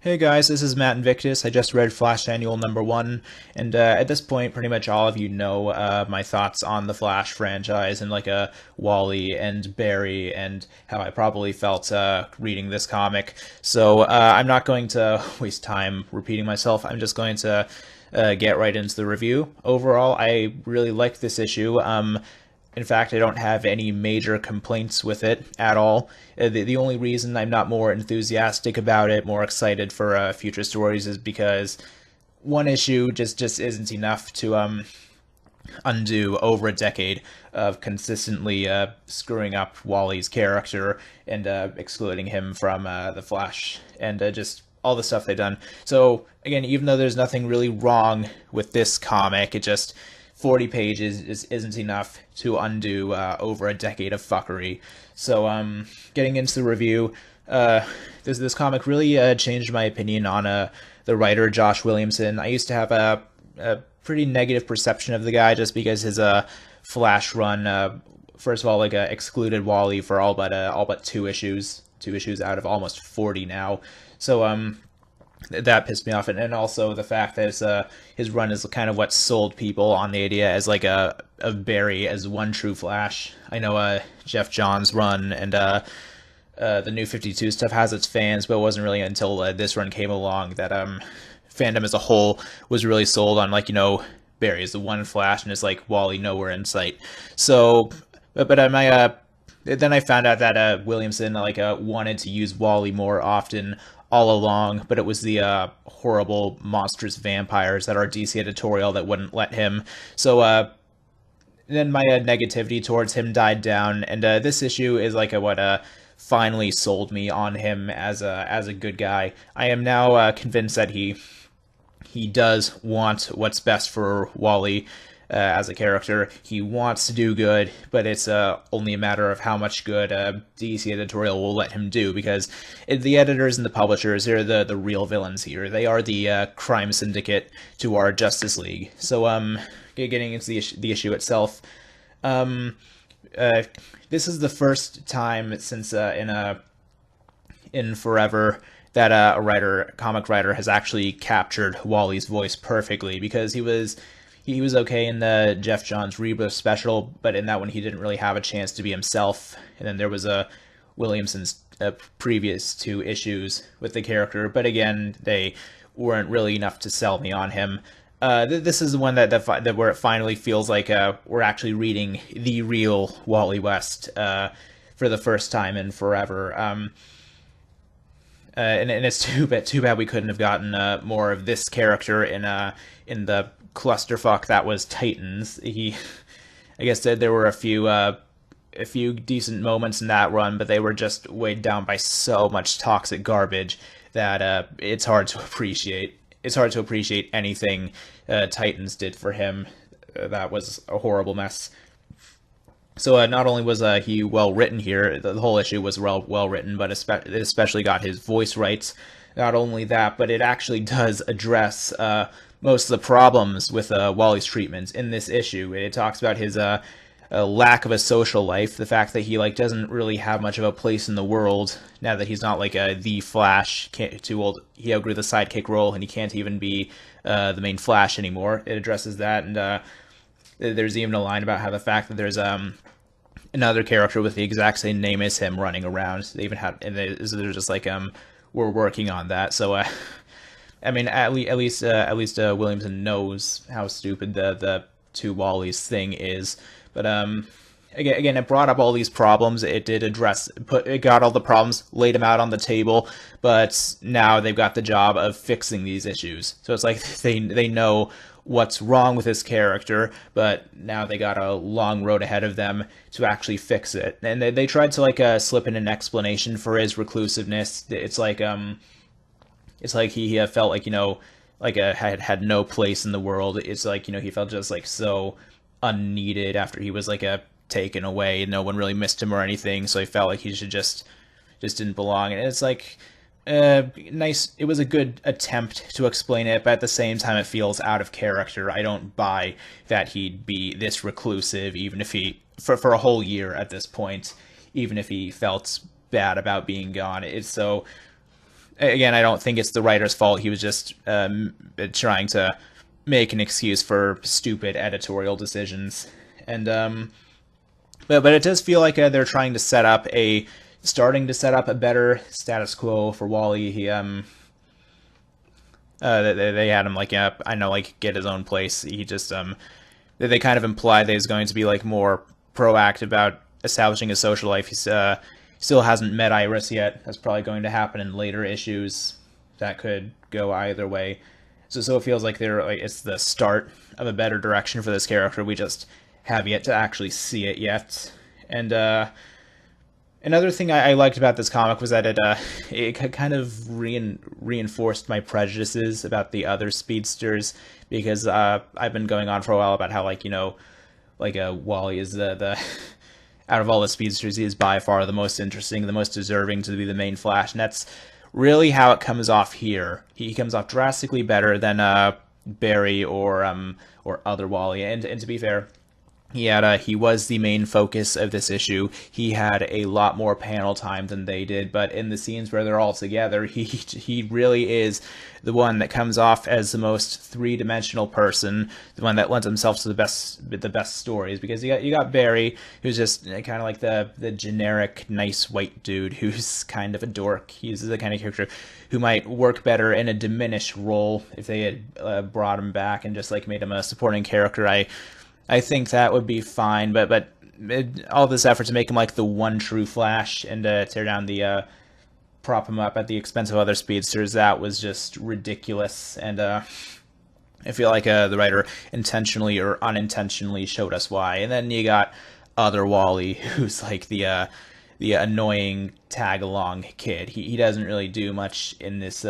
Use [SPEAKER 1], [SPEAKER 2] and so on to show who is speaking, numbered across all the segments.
[SPEAKER 1] Hey guys, this is Matt Invictus. I just read Flash Annual #1, and at this point, pretty much all of you know my thoughts on the Flash franchise and Wally and Barry and how I probably felt reading this comic. So I'm not going to waste time repeating myself. I'm just going to get right into the review. Overall, I really liked this issue. In fact, I don't have any major complaints with it at all. The only reason I'm not more enthusiastic about it, more excited for future stories, is because one issue just isn't enough to undo over a decade of consistently screwing up Wally's character and excluding him from the Flash and just all the stuff they've done. So again, even though there's nothing really wrong with this comic, it just 40 pages isn't enough to undo over a decade of fuckery. So, getting into the review, this comic really changed my opinion on the writer Josh Williamson. I used to have a pretty negative perception of the guy just because his Flash run, first of all, excluded Wally for all but two issues out of almost 40 now. So, that pissed me off, and also the fact that his run is kind of what sold people on the idea as a Barry as one true Flash. I know Jeff Johns' run and the New 52 stuff has its fans, but it wasn't really until this run came along that fandom as a whole was really sold on Barry is the one Flash and it's like Wally nowhere in sight. So, but then I found out that Williamson wanted to use Wally more often all along, but it was the horrible, monstrous vampires that are DC editorial that wouldn't let him. So then my negativity towards him died down, and this issue is what finally sold me on him as a good guy. I am now convinced that he does want what's best for Wally. As a character, he wants to do good, but it's only a matter of how much good DC editorial will let him do, because the editors and the publishers, they're the real villains here. They are the crime syndicate to our Justice League. So getting into the issue itself, this is the first time since in forever that a comic writer has actually captured Wally's voice perfectly, because he was okay in the Jeff Johns Rebirth special, but in that one he didn't really have a chance to be himself. And then there was Williamson's previous two issues with the character, but again, they weren't really enough to sell me on him. This is the one that where it finally feels like we're actually reading the real Wally West for the first time in forever. And it's too bad we couldn't have gotten more of this character in the clusterfuck that was Titans. I guess there were a few decent moments in that run, but they were just weighed down by so much toxic garbage that it's hard to appreciate. It's hard to appreciate anything Titans did for him. That was a horrible mess. So not only was he well written here, the whole issue was well written, but it especially got his voice rights. Not only that, but it actually does address most of the problems with Wally's treatment in this issue. It talks about his lack of a social life, the fact that he doesn't really have much of a place in the world now that he's not the Flash, too old. He outgrew the sidekick role, and he can't even be the main Flash anymore. It addresses that, and there's even a line about how the fact that there's another character with the exact same name as him running around. They even had, and they're just we're working on that. So I mean, at least Williamson knows how stupid the two Wallys thing is. But again, it brought up all these problems. It did it got all the problems, laid them out on the table. But now they've got the job of fixing these issues. So it's like they know what's wrong with his character, but now they got a long road ahead of them to actually fix it. And they tried to slip in an explanation for his reclusiveness. It's like he felt had no place in the world. It's he felt just so unneeded after he was taken away, and no one really missed him or anything. So he felt like he should just didn't belong. And it's nice. It was a good attempt to explain it, but at the same time, it feels out of character. I don't buy that he'd be this reclusive, even if for a whole year at this point, even if he felt bad about being gone. It's so again, I don't think it's the writer's fault. He was just trying to make an excuse for stupid editorial decisions, and but it does feel like they're trying to starting to set up a better status quo for Wally. They had him like, yeah, I know, like, get his own place. He just they kind of implied that he's going to be like more proactive about establishing a social life. He's still hasn't met Iris yet. That's probably going to happen in later issues. That could go either way. So it feels like it's the start of a better direction for this character. We just have yet to actually see it yet. And another thing I liked about this comic was that it kind of reinforced my prejudices about the other speedsters, because I've been going on for a while about how, like, Wally is the out of all the speedsters, he is by far the most interesting, the most deserving to be the main Flash, and that's really how it comes off here. He comes off drastically better than Barry or other Wally, and to be fair, he was the main focus of this issue. He had a lot more panel time than they did, but in the scenes where they're all together, he really is the one that comes off as the most three-dimensional person, the one that lends himself to the best stories. Because you got Barry, who's just kind of like the generic nice white dude who's kind of a dork. He's the kind of character who might work better in a diminished role if they had brought him back and just like made him a supporting character. I think that would be fine, but all this effort to make him like the one true Flash and tear down prop him up at the expense of other speedsters, that was just ridiculous. And I feel like the writer intentionally or unintentionally showed us why. And then you got other Wally, who's like the annoying tag along kid. He doesn't really do much in this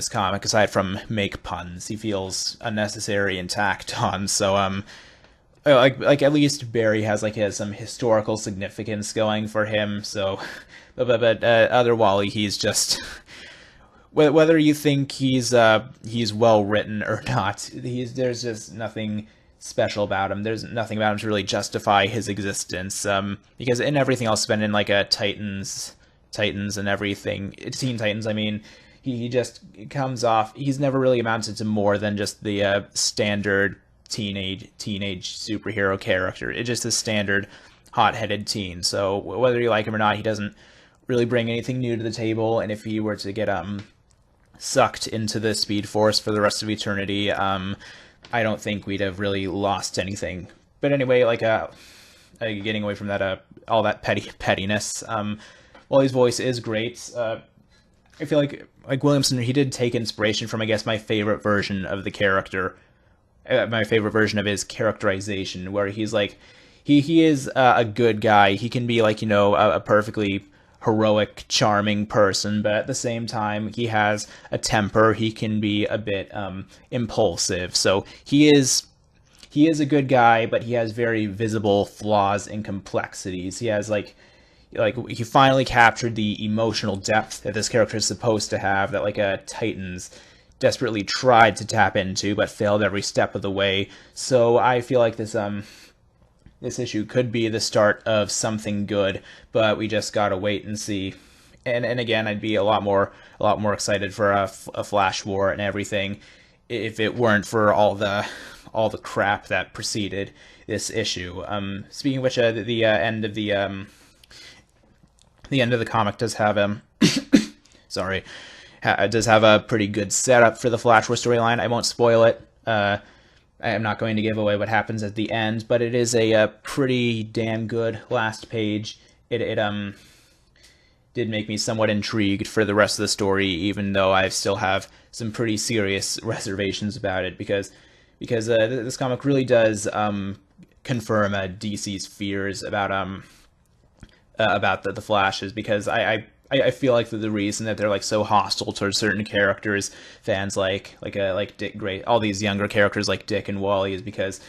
[SPEAKER 1] comic aside from make puns. He feels unnecessary and tacked on. So like at least Barry has some historical significance going for him. So but other Wally, he's just whether you think he's well written or not, there's just nothing special about him. There's nothing about him to really justify his existence. Because in everything else, been in like a Titans and everything, Teen Titans, I mean. He just comes off. He's never really amounted to more than just the standard teenage superhero character. It's just a standard hot-headed teen. So whether you like him or not, he doesn't really bring anything new to the table. And if he were to get sucked into the Speed Force for the rest of eternity, I don't think we'd have really lost anything. But anyway, getting away from that all that pettiness. Wally's voice is great. I feel like Williamson, he did take inspiration from, I guess, my favorite version of the character, my favorite version of his characterization, where he's like, he is a good guy. He can be like, a perfectly heroic, charming person, but at the same time, he has a temper. He can be a bit impulsive. So he is a good guy, but he has very visible flaws and complexities. He has he finally captured the emotional depth that this character is supposed to have, that Titans desperately tried to tap into but failed every step of the way. So I feel like this issue could be the start of something good, but we just gotta wait and see. And again, I'd be a lot more excited for a Flash war and everything if it weren't for all the crap that preceded this issue. Speaking of which, the end of the comic does have does have a pretty good setup for the Flash War storyline. I won't spoil it. I am not going to give away what happens at the end, but it is a pretty damn good last page. It did make me somewhat intrigued for the rest of the story, even though I still have some pretty serious reservations about it, because this comic really does confirm DC's fears about the Flashes, because I feel like the reason that they're so hostile towards certain characters, fans like Dick Gray, all these younger characters like Dick and Wally, is because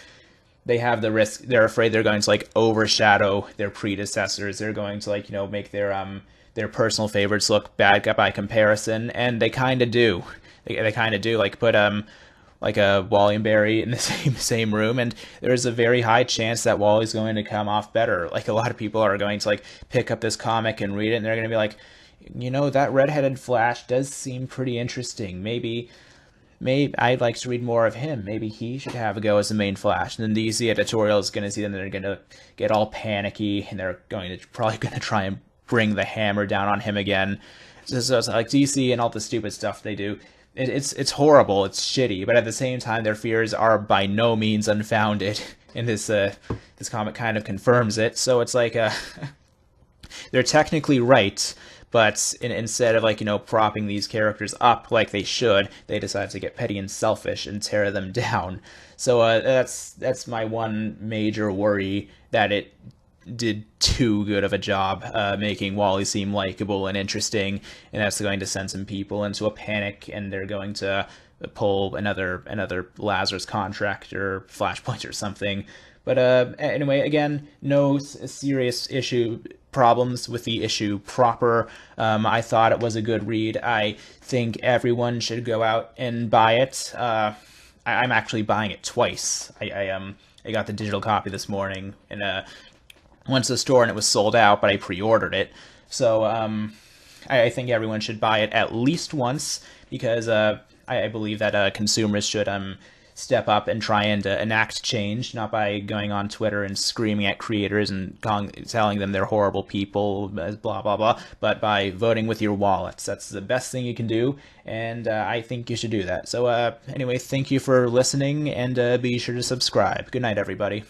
[SPEAKER 1] they have the risk. They're afraid they're going to overshadow their predecessors. They're going to make their personal favorites look bad by comparison, and they kind of do. They kind of do. Put Wally and Barry in the same room, and there's a very high chance that Wally's going to come off better. A lot of people are going to pick up this comic and read it, and they're going to be like, That redheaded Flash does seem pretty interesting. Maybe I'd like to read more of him. Maybe he should have a go as the main Flash. And then the DC editorial is going to see them. They're going to get all panicky, and they're probably going to try and bring the hammer down on him again. So it's like DC and all the stupid stuff they do. It's horrible. It's shitty. But at the same time, their fears are by no means unfounded. And this comic kind of confirms it. So it's like they're technically right, but instead of propping these characters up like they should, they decide to get petty and selfish and tear them down. So that's my one major worry, that it did too good of a job making Wally seem likable and interesting, and that's going to send some people into a panic, and they're going to pull another Lazarus contract or Flashpoint or something. But anyway, again, no serious issue problems with the issue proper. I thought it was a good read. I think everyone should go out and buy it. I'm actually buying it twice. I got the digital copy this morning and went to the store and it was sold out, but I pre-ordered it. So I think everyone should buy it at least once, because I believe that consumers should step up and try and enact change, not by going on Twitter and screaming at creators and telling them they're horrible people, blah, blah, blah, but by voting with your wallets. That's the best thing you can do, and I think you should do that. So anyway, thank you for listening, and be sure to subscribe. Good night, everybody.